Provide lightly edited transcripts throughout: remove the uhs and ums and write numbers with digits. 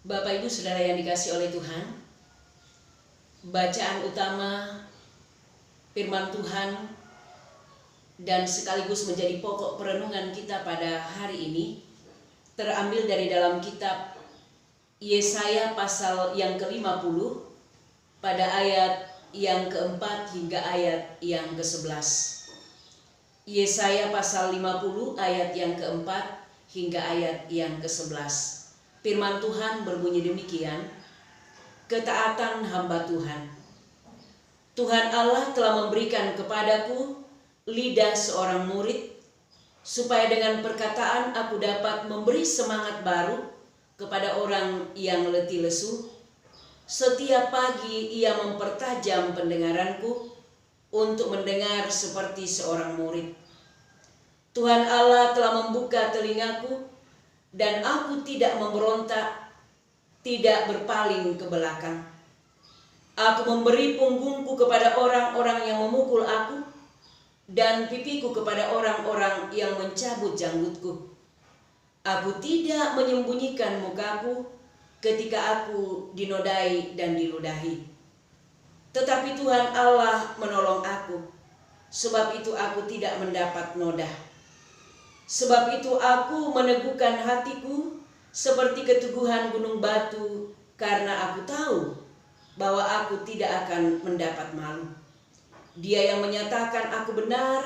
Bapak Ibu Saudara yang dikasihi oleh Tuhan, bacaan utama firman Tuhan dan sekaligus menjadi pokok perenungan kita pada hari ini terambil dari dalam kitab Yesaya pasal yang ke-50 pada ayat yang keempat hingga ayat yang ke-11. Yesaya pasal 50 ayat yang keempat hingga ayat yang ke-11. Firman Tuhan berbunyi demikian, ketaatan hamba Tuhan. Tuhan Allah telah memberikan kepadaku lidah seorang murid, supaya dengan perkataan aku dapat memberi semangat baru kepada orang yang letih lesu. Setiap pagi ia mempertajam pendengaranku untuk mendengar seperti seorang murid. Tuhan Allah telah membuka telingaku, dan aku tidak memberontak, tidak berpaling ke belakang. Aku memberi punggungku kepada orang-orang yang memukul aku, dan pipiku kepada orang-orang yang mencabut janggutku. Aku tidak menyembunyikan mukaku ketika aku dinodai dan diludahi. Tetapi Tuhan Allah menolong aku, sebab itu aku tidak mendapat noda. Sebab itu aku meneguhkan hatiku seperti keteguhan gunung batu, karena aku tahu bahwa aku tidak akan mendapat malu. Dia yang menyatakan aku benar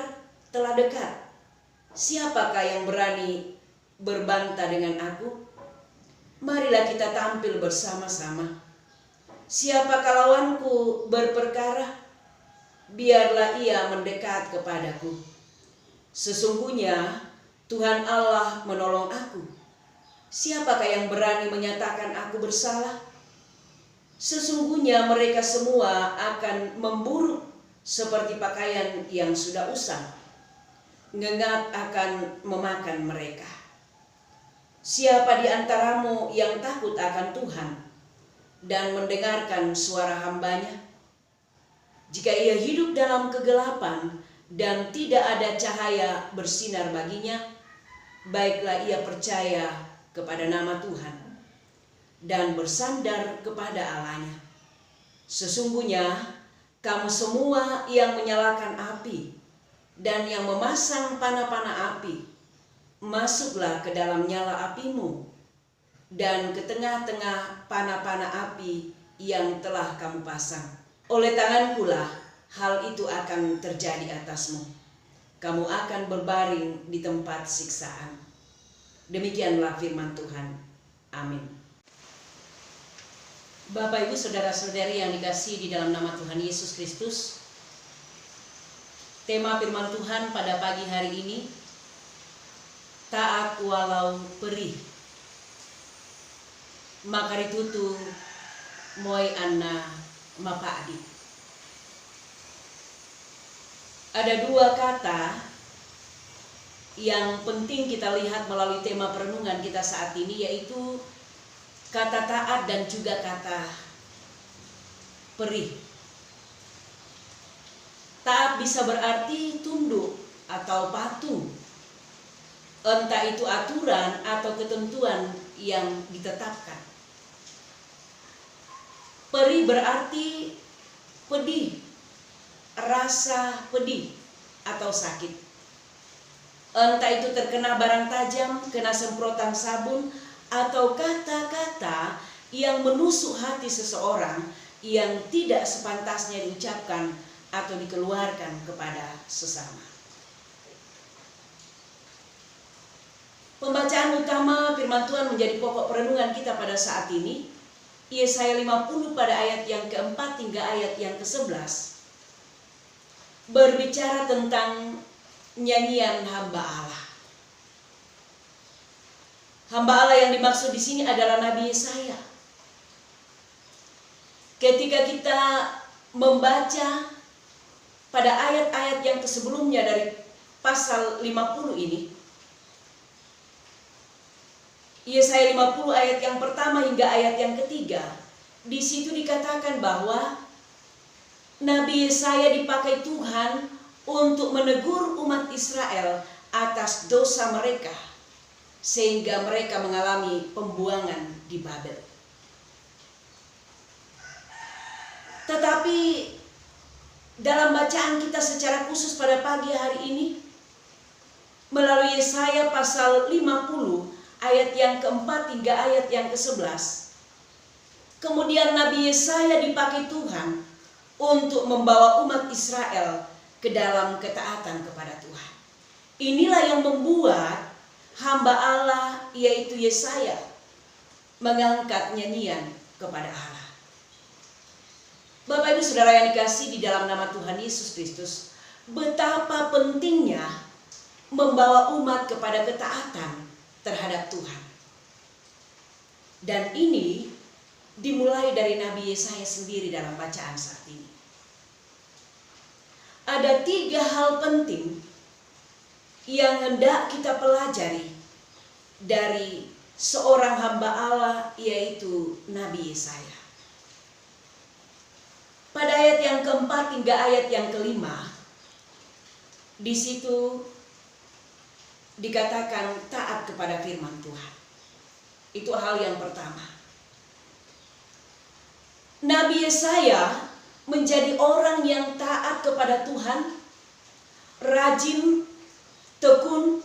telah dekat. Siapakah yang berani berbantah dengan aku? Marilah kita tampil bersama-sama. Siapakah lawanku berperkara? Biarlah ia mendekat kepadaku. Sesungguhnya Tuhan Allah menolong aku. Siapakah yang berani menyatakan aku bersalah? Sesungguhnya mereka semua akan memburuk seperti pakaian yang sudah usang. Ngengat akan memakan mereka. Siapa di antaramu yang takut akan Tuhan dan mendengarkan suara hambanya? Jika ia hidup dalam kegelapan dan tidak ada cahaya bersinar baginya, baiklah ia percaya kepada nama Tuhan dan bersandar kepada Allahnya. Sesungguhnya kamu semua yang menyalakan api dan yang memasang panah-panah api, masuklah ke dalam nyala apimu dan ke tengah-tengah panah-panah api yang telah kamu pasang. Oleh tangankulah hal itu akan terjadi atasmu. Kamu akan berbaring di tempat siksaan. Demikianlah firman Tuhan. Amin. Bapak Ibu Saudara-saudari yang dikasihi di dalam nama Tuhan Yesus Kristus, tema firman Tuhan pada pagi hari ini, taat walau perih. Makaritutu moy anna mapadi. Ada dua kata yang penting kita lihat melalui tema perenungan kita saat ini, yaitu kata taat dan juga kata perih. Taat bisa berarti tunduk atau patuh, entah itu aturan atau ketentuan yang ditetapkan. Perih berarti pedih, rasa pedih atau sakit. Entah itu terkena barang tajam, kena semprotan sabun, atau kata-kata yang menusuk hati seseorang yang tidak sepantasnya diucapkan atau dikeluarkan kepada sesama. Pembacaan utama firman Tuhan menjadi pokok perenungan kita pada saat ini, Yesaya 50 pada ayat yang keempat hingga ayat yang ke-11, berbicara tentang nyanyian hamba Allah. Hamba Allah yang dimaksud di sini adalah Nabi Yesaya. Ketika kita membaca pada ayat-ayat yang sebelumnya dari pasal 50 ini, Yesaya 50 ayat yang pertama hingga ayat yang ketiga, di situ dikatakan bahwa Nabi Yesaya dipakai Tuhan untuk menegur umat Israel atas dosa mereka, sehingga mereka mengalami pembuangan di Babel. Tetapi dalam bacaan kita secara khusus pada pagi hari ini, melalui Yesaya pasal 50 ayat yang keempat hingga ayat yang ke-11, kemudian Nabi Yesaya dipakai Tuhan untuk membawa umat Israel ke dalam ketaatan kepada Tuhan. Inilah yang membuat hamba Allah yaitu Yesaya mengangkat nyanyian kepada Allah. Bapak Ibu Saudara yang dikasihi di dalam nama Tuhan Yesus Kristus, betapa pentingnya membawa umat kepada ketaatan terhadap Tuhan. Dan ini dimulai dari Nabi Yesaya sendiri dalam bacaan saat ini. Ada 3 hal penting yang hendak kita pelajari dari seorang hamba Allah yaitu Nabi Yesaya. Pada ayat yang keempat hingga ayat yang kelima, di situ dikatakan taat kepada firman Tuhan. Itu hal yang pertama. Nabi Yesaya menjadi orang yang taat kepada Tuhan, rajin, tekun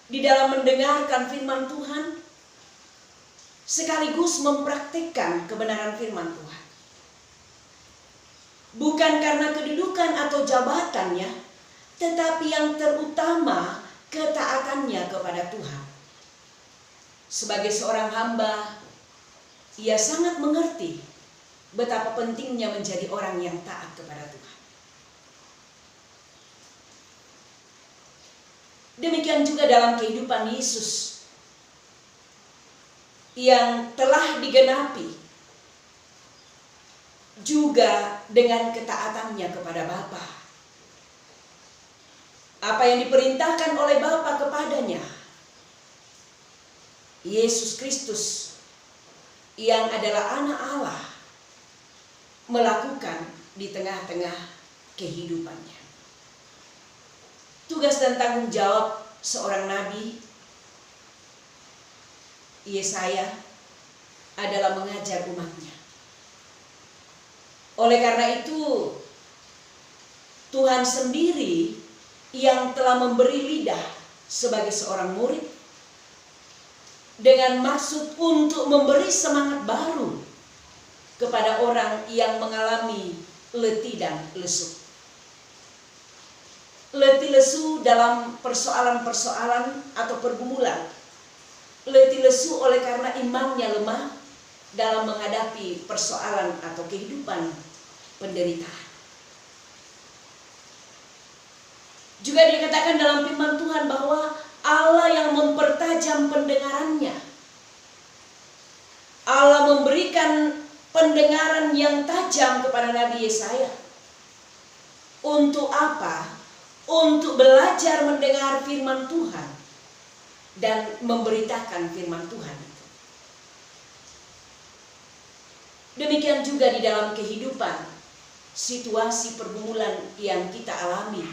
di dalam mendengarkan firman Tuhan, sekaligus mempraktikkan kebenaran firman Tuhan. Bukan karena kedudukan atau jabatannya, tetapi yang terutama ketaatannya kepada Tuhan. Sebagai seorang hamba, ia sangat mengerti betapa pentingnya menjadi orang yang taat kepada Tuhan. Demikian juga dalam kehidupan Yesus yang telah digenapi juga dengan ketaatannya kepada Bapa. Apa yang diperintahkan oleh Bapa kepadanya, Yesus Kristus yang adalah anak Allah melakukan di tengah-tengah kehidupannya. Tugas dan tanggung jawab seorang nabi Yesaya adalah mengajar umatnya. Oleh karena itu, Tuhan sendiri yang telah memberi lidah sebagai seorang murid dengan maksud untuk memberi semangat baru kepada orang yang mengalami letih dan lesu. Letih lesu dalam persoalan-persoalan atau pergumulan. Letih lesu oleh karena imannya lemah dalam menghadapi persoalan atau kehidupan penderitaan. Juga dikatakan dalam firman Tuhan bahwa Allah yang mempertajam pendengarannya. Allah memberikan pendengaran yang tajam kepada Nabi Yesaya. Untuk apa? Untuk belajar mendengar firman Tuhan dan memberitakan firman Tuhan. Demikian juga di dalam kehidupan, situasi pergumulan yang kita alami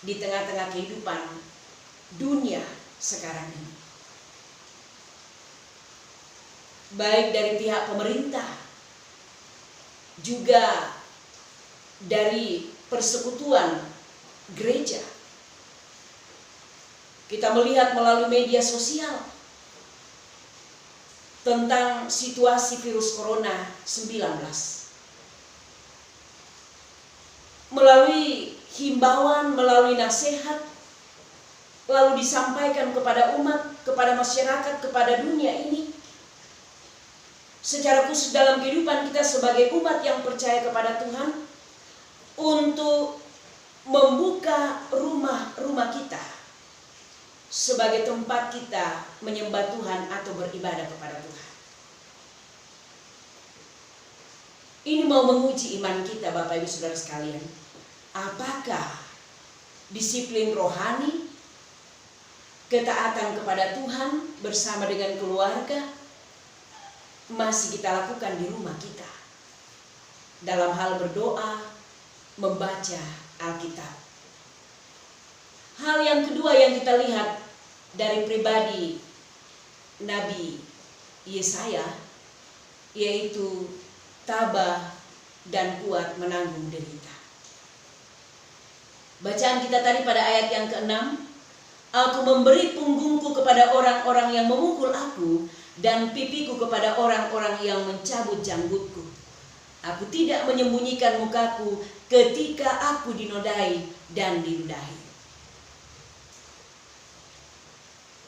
di tengah-tengah kehidupan dunia sekarang ini. Baik dari pihak pemerintah, juga dari persekutuan gereja. Kita melihat melalui media sosial tentang situasi virus corona 19. Melalui himbauan, melalui nasihat, lalu disampaikan kepada umat, kepada masyarakat, kepada dunia ini. Secara khusus dalam kehidupan kita sebagai umat yang percaya kepada Tuhan, untuk membuka rumah-rumah kita sebagai tempat kita menyembah Tuhan atau beribadah kepada Tuhan. Ini mau menguji iman kita, Bapak Ibu Saudara sekalian. Apakah disiplin rohani, ketaatan kepada Tuhan bersama dengan keluarga masih kita lakukan di rumah kita dalam hal berdoa, membaca Alkitab. Hal yang kedua yang kita lihat dari pribadi Nabi Yesaya, yaitu tabah dan kuat menanggung derita. Bacaan kita tadi pada ayat yang ke-6, aku memberi punggungku kepada orang-orang yang memukul aku, dan pipiku kepada orang-orang yang mencabut janggutku. Aku tidak menyembunyikan mukaku ketika aku dinodai dan diludahi.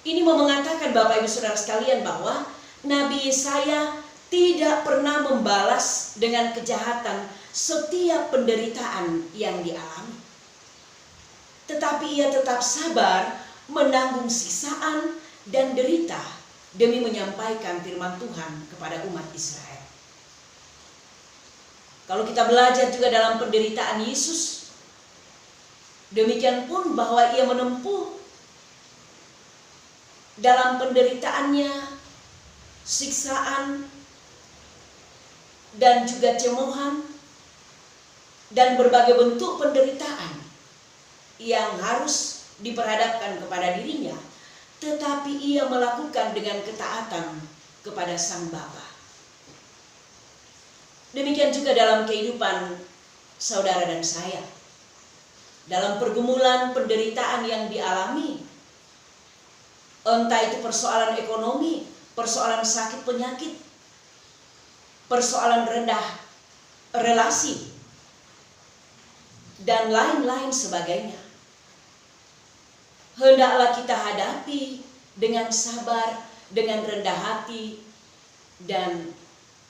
Ini mau mengatakan Bapak Ibu Saudara sekalian bahwa Nabi Yesaya tidak pernah membalas dengan kejahatan setiap penderitaan yang dialami. Tetapi ia tetap sabar menanggung siksaan dan derita demi menyampaikan firman Tuhan kepada umat Israel. Kalau kita belajar juga dalam penderitaan Yesus, demikian pun bahwa ia menempuh dalam penderitaannya, siksaan, dan juga cemoohan, dan berbagai bentuk penderitaan yang harus diperhadapkan kepada dirinya, tetapi ia melakukan dengan ketaatan kepada Sang Bapa. Demikian juga dalam kehidupan saudara dan saya. Dalam pergumulan penderitaan yang dialami, entah itu persoalan ekonomi, persoalan sakit penyakit, persoalan rendah relasi, dan lain-lain sebagainya, hendaklah kita hadapi dengan sabar, dengan rendah hati, dan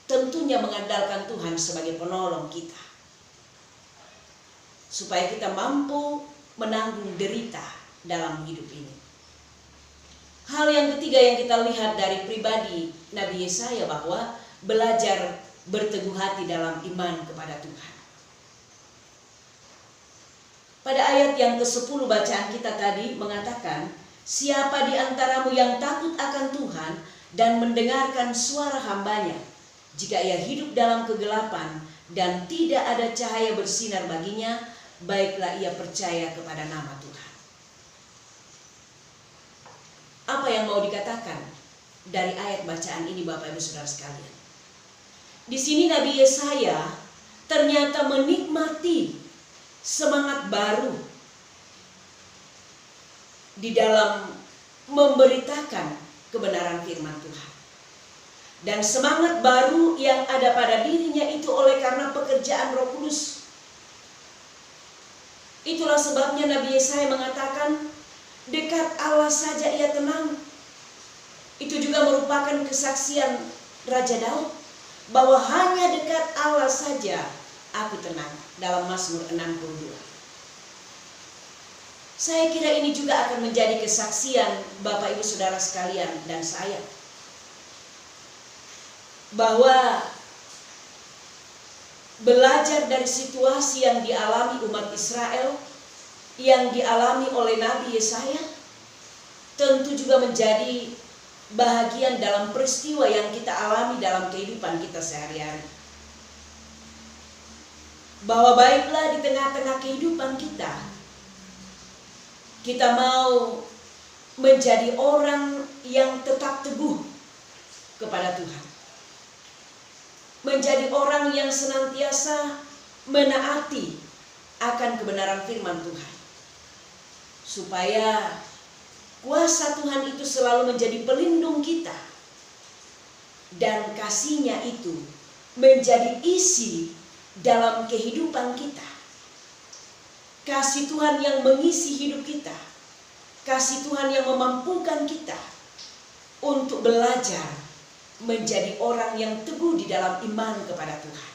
tentunya mengandalkan Tuhan sebagai penolong kita, supaya kita mampu menanggung derita dalam hidup ini. Hal yang ketiga yang kita lihat dari pribadi Nabi Yesaya, bahwa belajar berteguh hati dalam iman kepada Tuhan. Pada ayat yang ke-10 bacaan kita tadi mengatakan, siapa di antaramu yang takut akan Tuhan dan mendengarkan suara hambanya, jika ia hidup dalam kegelapan dan tidak ada cahaya bersinar baginya, baiklah ia percaya kepada nama Tuhan. Apa yang mau dikatakan dari ayat bacaan ini Bapak Ibu Saudara sekalian? Di sini Nabi Yesaya ternyata menikmati semangat baru di dalam memberitakan kebenaran firman Tuhan. Dan semangat baru yang ada pada dirinya itu oleh karena pekerjaan Roh Kudus. Itulah sebabnya Nabi Yesaya mengatakan, dekat Allah saja ia tenang. Itu juga merupakan kesaksian Raja Daud, bahwa hanya dekat Allah saja aku tenang, dalam Mazmur 62. Saya kira ini juga akan menjadi kesaksian Bapak Ibu Saudara sekalian dan saya, bahwa belajar dari situasi yang dialami umat Israel, yang dialami oleh Nabi Yesaya, tentu juga menjadi bahagian dalam peristiwa yang kita alami dalam kehidupan kita sehari-hari. Bahwa baiklah di tengah-tengah kehidupan kita, kita mau menjadi orang yang tetap teguh kepada Tuhan. Menjadi orang yang senantiasa menaati akan kebenaran firman Tuhan. Supaya kuasa Tuhan itu selalu menjadi pelindung kita. Dan kasih-Nya itu menjadi isi dalam kehidupan kita. Kasih Tuhan yang mengisi hidup kita. Kasih Tuhan yang memampukan kita untuk belajar menjadi orang yang teguh di dalam iman kepada Tuhan.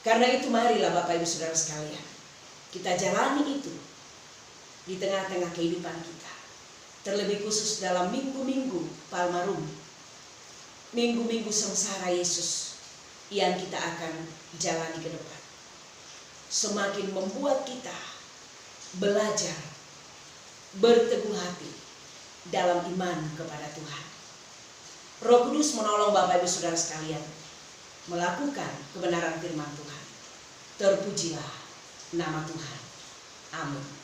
Karena itu marilah Bapak Ibu Saudara sekalian, kita jalani itu di tengah-tengah kehidupan kita. Terlebih khusus dalam minggu-minggu Palmarum, minggu-minggu sengsara Yesus yang kita akan jalani ke depan. Semakin membuat kita belajar berteguh hati dalam iman kepada Tuhan. Roh Kudus menolong Bapak Ibu Saudara sekalian melakukan kebenaran firman Tuhan. Terpujilah nama Tuhan. Amin.